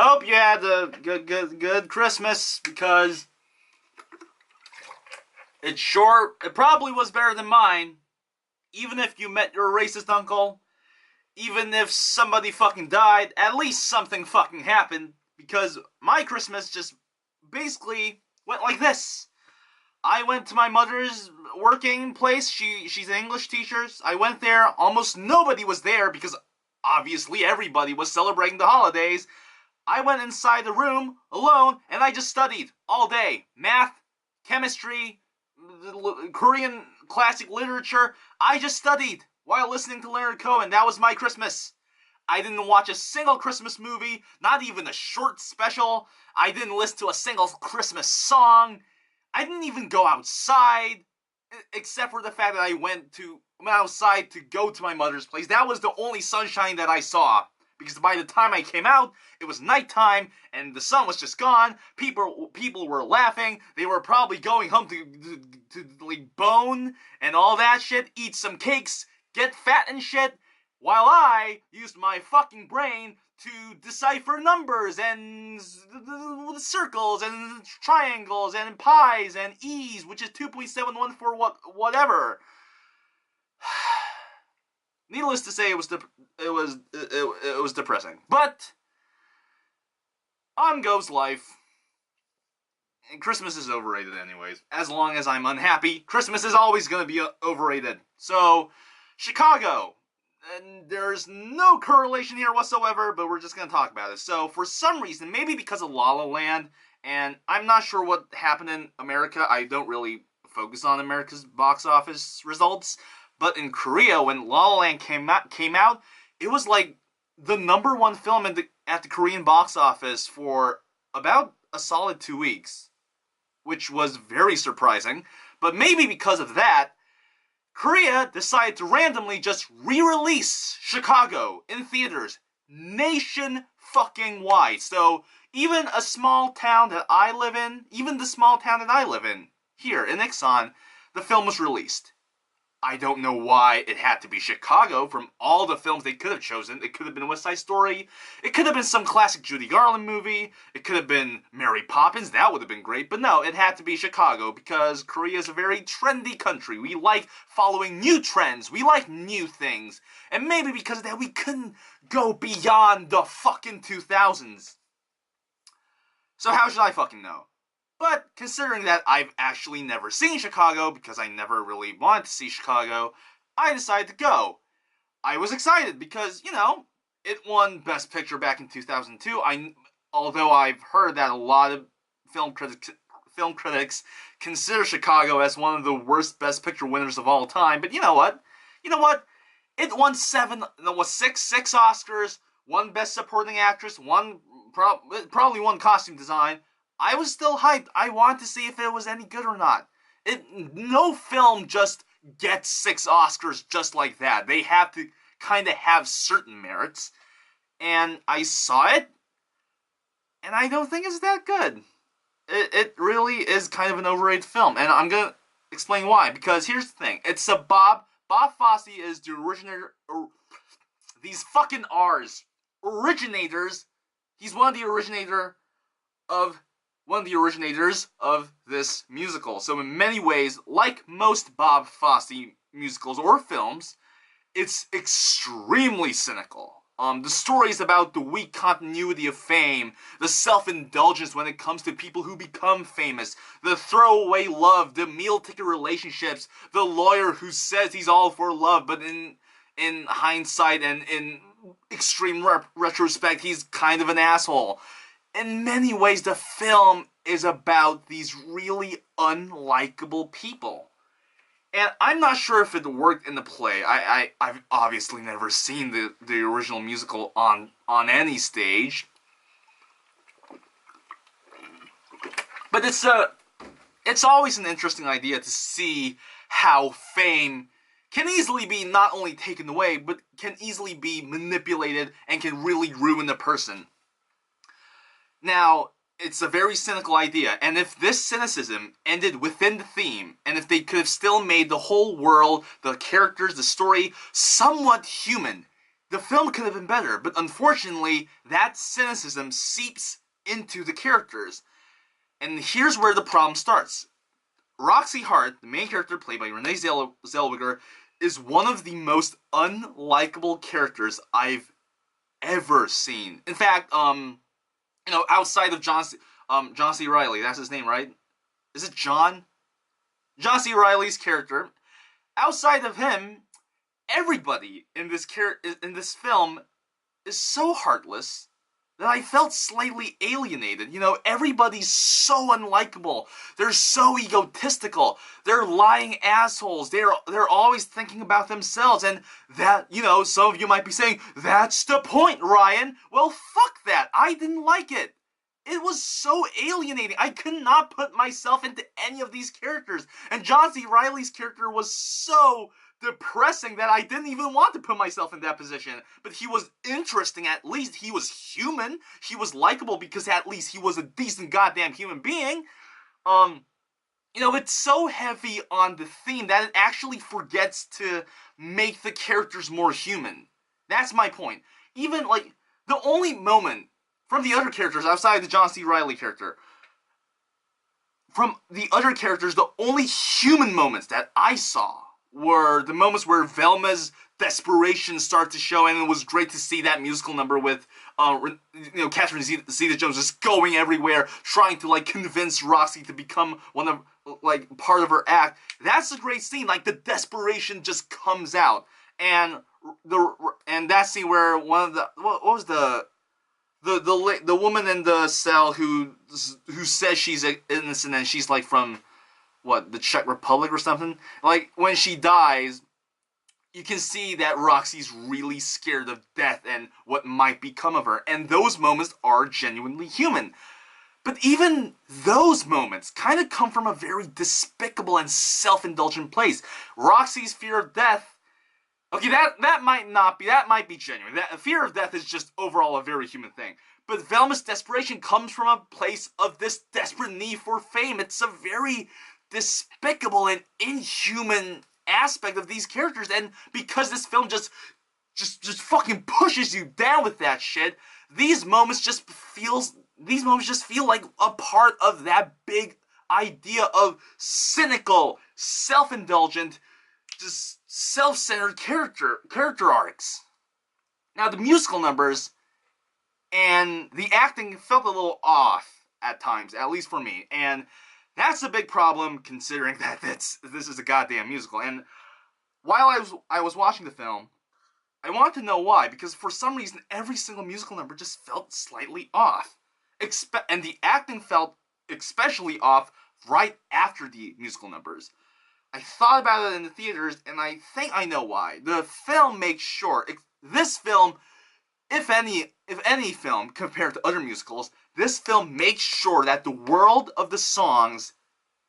hope you had a good Christmas, because it probably was better than mine. Even if you met your racist uncle, even if somebody fucking died, at least something fucking happened, because my Christmas just basically went like this. I went to my mother's working place. She's an English teacher. I went there. Almost nobody was there because obviously everybody was celebrating the holidays. I went inside the room alone and I just studied all day. Math, chemistry, Korean classic literature. I just studied while listening to Leonard Cohen. That was my Christmas. I didn't watch a single Christmas movie, not even a short special. I didn't listen to a single Christmas song. I didn't even go outside, except for the fact that I went outside to go to my mother's place. That was the only sunshine that I saw, because by the time I came out, it was nighttime, and the sun was just gone. People were laughing. They were probably going home to like, bone and all that shit, eat some cakes, get fat and shit, while I used my fucking brain to decipher numbers and circles and triangles and pies and e's, which is 2.71 for whatever. Needless to say, it was depressing. But on goes life. And Christmas is overrated anyways. As long as I'm unhappy, Christmas is always going to be overrated. So, Chicago. And there's no correlation here whatsoever, but we're just going to talk about it. So, for some reason, maybe because of La La Land, and I'm not sure what happened in America. I don't really focus on America's box office results. But in Korea, when La La Land came out, it was like the #1 film at the Korean box office for about a solid 2 weeks, which was very surprising. But maybe because of that, Korea decided to randomly just re-release Chicago in theaters nation-fucking-wide. So even a small town that I live in, here in Ixon, the film was released. I don't know why it had to be Chicago from all the films they could have chosen. It could have been West Side Story. It could have been some classic Judy Garland movie. It could have been Mary Poppins. That would have been great. But no, it had to be Chicago because Korea is a very trendy country. We like following new trends. We like new things. And maybe because of that, we couldn't go beyond the fucking 2000s. So how should I fucking know? But considering that I've actually never seen Chicago, because I never really wanted to see Chicago, I decided to go. I was excited because, it won Best Picture back in 2002. Although I've heard that a lot of film critics consider Chicago as one of the worst Best Picture winners of all time. But you know what? It won six Oscars, one Best Supporting Actress, probably one Costume Design. I was still hyped. I wanted to see if it was any good or not. No film just gets 6 Oscars just like that. They have to kind of have certain merits. And I saw it, and I don't think it's that good. It really is kind of an overrated film, and I'm going to explain why. Because here's the thing. It's a Bob Fosse is the originator. These fucking R's. Originators. He's one of the originators of this musical. So in many ways, like most Bob Fosse musicals or films, it's extremely cynical. The story is about the weak continuity of fame, the self-indulgence when it comes to people who become famous, the throwaway love, the meal ticket relationships, the lawyer who says he's all for love, but in hindsight and in extreme retrospect, he's kind of an asshole. In many ways, the film is about these really unlikable people. And I'm not sure if it worked in the play. I've obviously never seen the original musical on any stage. But it's always an interesting idea to see how fame can easily be not only taken away, but can easily be manipulated and can really ruin a person. Now, it's a very cynical idea, and if this cynicism ended within the theme, and if they could have still made the whole world, the characters, the story, somewhat human, the film could have been better, but unfortunately, that cynicism seeps into the characters. And here's where the problem starts. Roxy Hart, the main character played by Renée Zellweger, is one of the most unlikable characters I've ever seen. In fact, outside of John C. Reilly, that's his name, right? Is it John? John C. Reilly's character. Outside of him, everybody in this film is so heartless that I felt slightly alienated. Everybody's so unlikable. They're so egotistical. They're lying assholes. They're always thinking about themselves. And that, some of you might be saying, that's the point, Ryan. Well, fuck that. I didn't like it. It was so alienating. I could not put myself into any of these characters. And John C. Reilly's character was so depressing that I didn't even want to put myself in that position. But he was interesting. At least he was human. He was likable because at least he was a decent goddamn human being. It's so heavy on the theme that it actually forgets to make the characters more human. That's my point. Even, the only moment from the other characters outside the John C. Reilly character, from the other characters, the only human moments that I saw were the moments where Velma's desperation started to show, and it was great to see that musical number with, Catherine Zeta-Jones just going everywhere, trying to, convince Roxy to become part of her act. That's a great scene. The desperation just comes out. And that scene where what was the woman in the cell who says she's innocent and she's from the Czech Republic or something. When she dies, you can see that Roxy's really scared of death and what might become of her. And those moments are genuinely human. But even those moments kind of come from a very despicable and self-indulgent place. Roxy's fear of death, okay, that might be genuine. That fear of death is just overall a very human thing. But Velma's desperation comes from a place of this desperate need for fame. It's a very despicable and inhuman aspect of these characters, and because this film just fucking pushes you down with that shit, these moments just feel like a part of that big idea of cynical, self-indulgent, just self-centered character arcs. Now, the musical numbers and the acting felt a little off at times, at least for me, and that's a big problem considering that this is a goddamn musical. And while I was watching the film, I wanted to know why, because for some reason every single musical number just felt slightly off. And the acting felt especially off right after the musical numbers. I thought about it in the theaters, and I think I know why. The film makes sure, this film, if any film compared to other musicals, this film makes sure that the world of the songs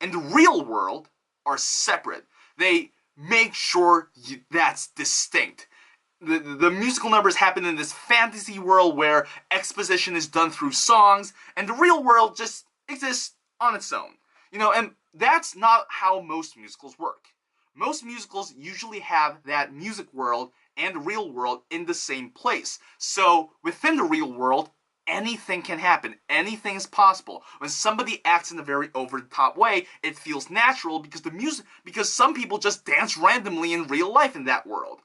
and the real world are separate. They make sure that's distinct. The musical numbers happen in this fantasy world where exposition is done through songs, and the real world just exists on its own. And that's not how most musicals work. Most musicals usually have that music world and the real world in the same place. So within the real world, anything can happen. Anything is possible. When somebody acts in a very over-the-top way, it feels natural because some people just dance randomly in real life in that world.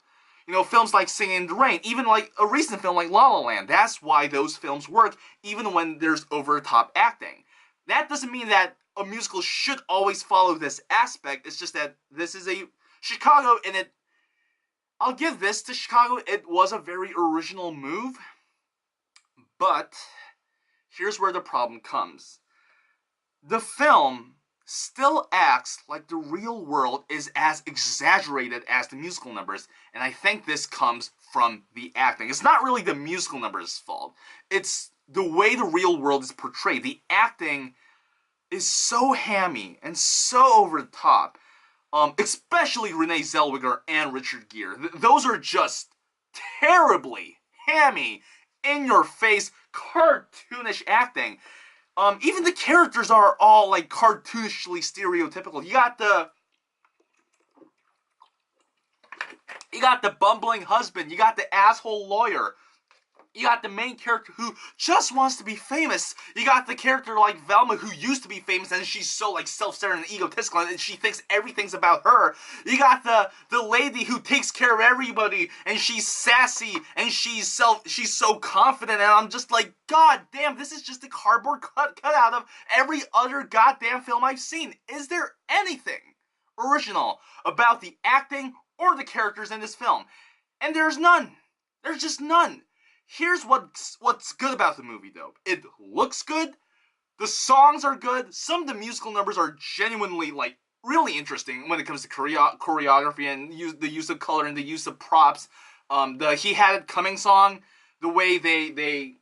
Films like Singing in the Rain, even a recent film like La La Land, that's why those films work, even when there's over-the-top acting. That doesn't mean that a musical should always follow this aspect. It's just that this is a Chicago, and I'll give this to Chicago. It was a very original move, but here's where the problem comes. The film still acts like the real world is as exaggerated as the musical numbers, and I think this comes from the acting. It's not really the musical numbers' fault. It's the way the real world is portrayed. The acting is so hammy and so over the top. Especially Renée Zellweger and Richard Gere. Those are just terribly hammy, in-your-face, cartoonish acting. Even the characters are all cartoonishly stereotypical. You got You got the bumbling husband. You got the asshole lawyer. You got the main character who just wants to be famous. You got the character like Velma who used to be famous and she's so like self-centered and egotistical and she thinks everything's about her. You got the lady who takes care of everybody and she's sassy and she's so confident, and I'm just like, god damn, this is just a cardboard cut out of every other goddamn film I've seen. Is there anything original about the acting or the characters in this film? And there's none. There's just none. Here's what's good about the movie, though. It looks good. The songs are good. Some of the musical numbers are genuinely, like, really interesting when it comes to choreography and the use of color and the use of props. The He Had It Coming song, the way they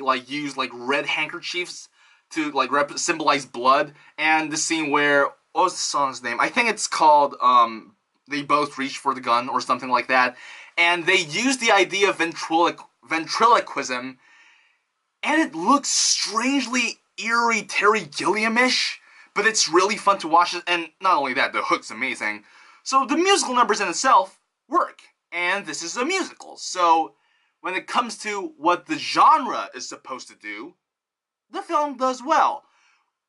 like use like red handkerchiefs to like symbolize blood, and the scene where, what was the song's name? I think it's called They Both Reach for the Gun or something like that. And they use the idea of ventriloquism, and it looks strangely eerie Terry Gilliam-ish, but it's really fun to watch it, and not only that, the hook's amazing. So the musical numbers in itself work, and this is a musical, so when it comes to what the genre is supposed to do, the film does well.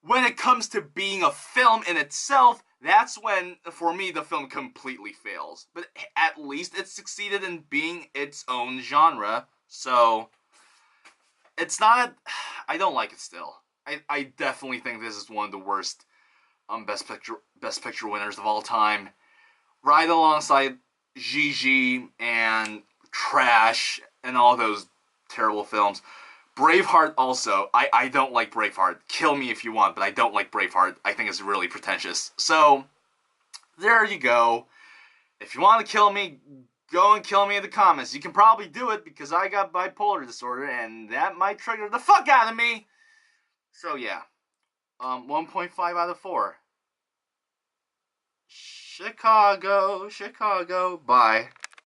When it comes to being a film in itself, that's when, for me, the film completely fails. But at least it succeeded in being its own genre, so it's not, I don't like it still. I definitely think this is one of the worst Best Picture winners of all time. Right alongside Gigi and Trash and all those terrible films. Braveheart also. I don't like Braveheart. Kill me if you want, but I don't like Braveheart. I think it's really pretentious. So, there you go. If you want to kill me, go and kill me in the comments. You can probably do it because I got bipolar disorder and that might trigger the fuck out of me. So yeah. 1.5 out of 4. Chicago. Bye.